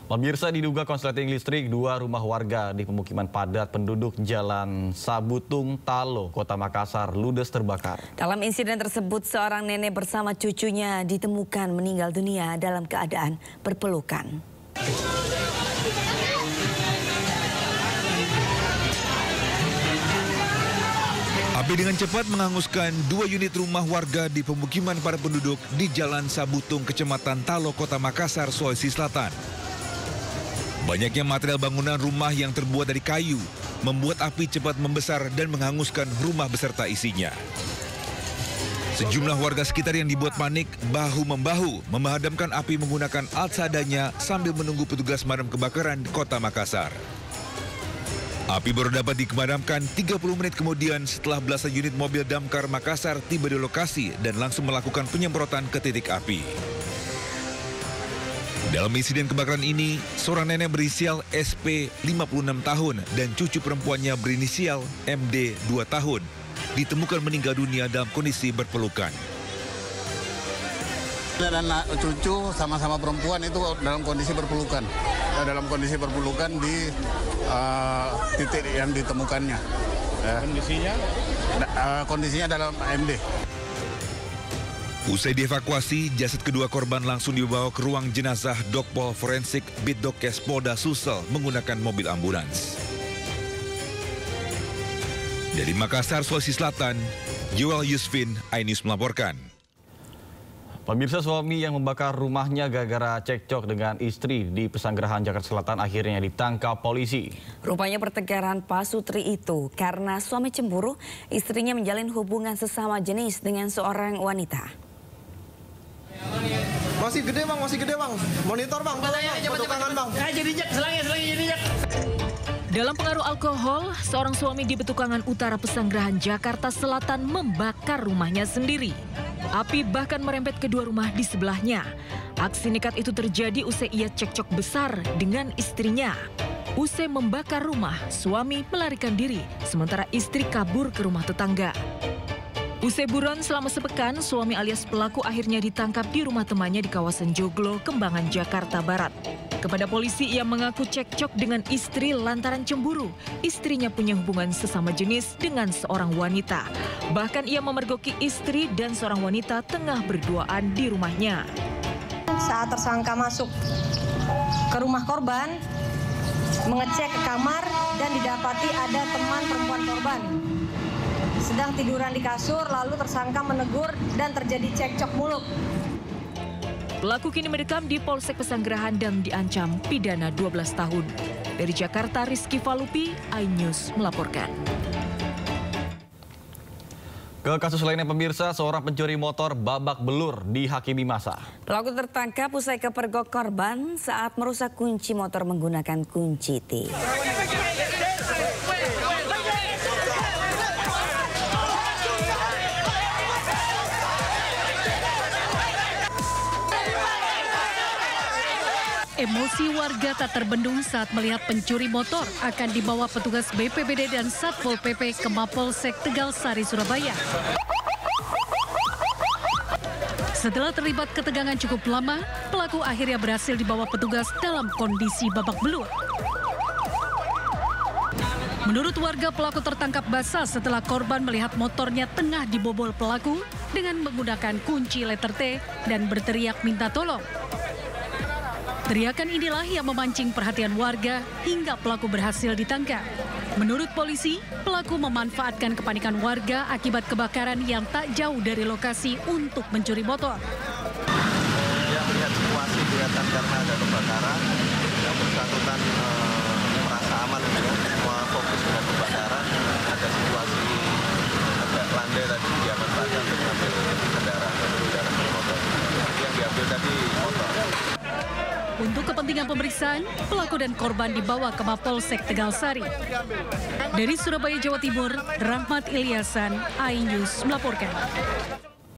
Pemirsa, diduga korsleting listrik dua rumah warga di pemukiman padat penduduk Jalan Sabutung, Talo, Kota Makassar ludes terbakar. Dalam insiden tersebut, seorang nenek bersama cucunya ditemukan meninggal dunia dalam keadaan berpelukan. Api dengan cepat menghanguskan dua unit rumah warga di pemukiman para penduduk di Jalan Sabutung, Kecamatan Talo, Kota Makassar, Sulawesi Selatan. Banyaknya material bangunan rumah yang terbuat dari kayu membuat api cepat membesar dan menghanguskan rumah beserta isinya. Sejumlah warga sekitar yang dibuat panik bahu-membahu memadamkan api menggunakan alat seadanya sambil menunggu petugas pemadam kebakaran Kota Makassar. Api baru dapat dipadamkan 30 menit kemudian setelah belasan unit mobil damkar Makassar tiba di lokasi dan langsung melakukan penyemprotan ke titik api. Dalam insiden kebakaran ini, seorang nenek berinisial SP 56 tahun dan cucu perempuannya berinisial MD 2 tahun ditemukan meninggal dunia dalam kondisi berpelukan. Dan cucu sama-sama perempuan itu dalam kondisi berpelukan. Dalam kondisi berpelukan di titik yang ditemukannya. Kondisinya? Kondisinya dalam MD. Usai dievakuasi, jasad kedua korban langsung dibawa ke ruang jenazah Dokpol Forensik Bitdokes Polda Sulsel menggunakan mobil ambulans. Dari Makassar, Sulawesi Selatan, Joel Yusfin, iNews melaporkan. Pemirsa, suami yang membakar rumahnya gara-gara cekcok dengan istri di Pesanggerahan, Jakarta Selatan akhirnya ditangkap polisi. Rupanya pertengkaran Pak Sutri itu karena suami cemburu, istrinya menjalin hubungan sesama jenis dengan seorang wanita. Masih gede bang, monitor bang, petukangan bang. Dalam pengaruh alkohol, seorang suami di Betukangan Utara Pesanggerahan, Jakarta Selatan membakar rumahnya sendiri. Api bahkan merembet kedua rumah di sebelahnya. Aksi nekat itu terjadi usai ia cekcok besar dengan istrinya. Usai membakar rumah, suami melarikan diri, sementara istri kabur ke rumah tetangga. Usai buron selama sepekan, suami alias pelaku akhirnya ditangkap di rumah temannya di kawasan Joglo, Kembangan, Jakarta Barat. Kepada polisi, ia mengaku cekcok dengan istri lantaran cemburu. Istrinya punya hubungan sesama jenis dengan seorang wanita. Bahkan ia memergoki istri dan seorang wanita tengah berduaan di rumahnya. Saat tersangka masuk ke rumah korban, mengecek ke kamar dan didapati ada teman perempuan korban sedang tiduran di kasur, lalu tersangka menegur dan terjadi cekcok mulut. Pelaku kini mendekam di Polsek Pesanggerahan dan diancam pidana 12 tahun. Dari Jakarta, Rizky Falupi, iNews melaporkan. Ke kasus lainnya, pemirsa, seorang pencuri motor babak belur dihakimi massa. Pelaku tertangkap usai kepergok korban saat merusak kunci motor menggunakan kunci T. Emosi warga tak terbendung saat melihat pencuri motor akan dibawa petugas BPBD dan Satpol PP ke Mapolsek Tegal Sari, Surabaya. Setelah terlibat ketegangan cukup lama, pelaku akhirnya berhasil dibawa petugas dalam kondisi babak belur. Menurut warga, pelaku tertangkap basah setelah korban melihat motornya tengah dibobol pelaku dengan menggunakan kunci letter T dan berteriak minta tolong. Teriakan inilah yang memancing perhatian warga hingga pelaku berhasil ditangkap. Menurut polisi, pelaku memanfaatkan kepanikan warga akibat kebakaran yang tak jauh dari lokasi untuk mencuri motor. Dia melihat situasi kelihatan karena ada kebakaran, yang bersangkutan merasa aman, semua fokus dengan kebakaran, ada situasi agak landai tadi, dia manfaatkan untuk mengambil kendaraan motor. Yang diambil tadi motor. Untuk kepentingan pemeriksaan, pelaku dan korban dibawa ke Mapolsek Tegal Sari. Dari Surabaya, Jawa Timur, Rahmat Ilyasan, iNews melaporkan.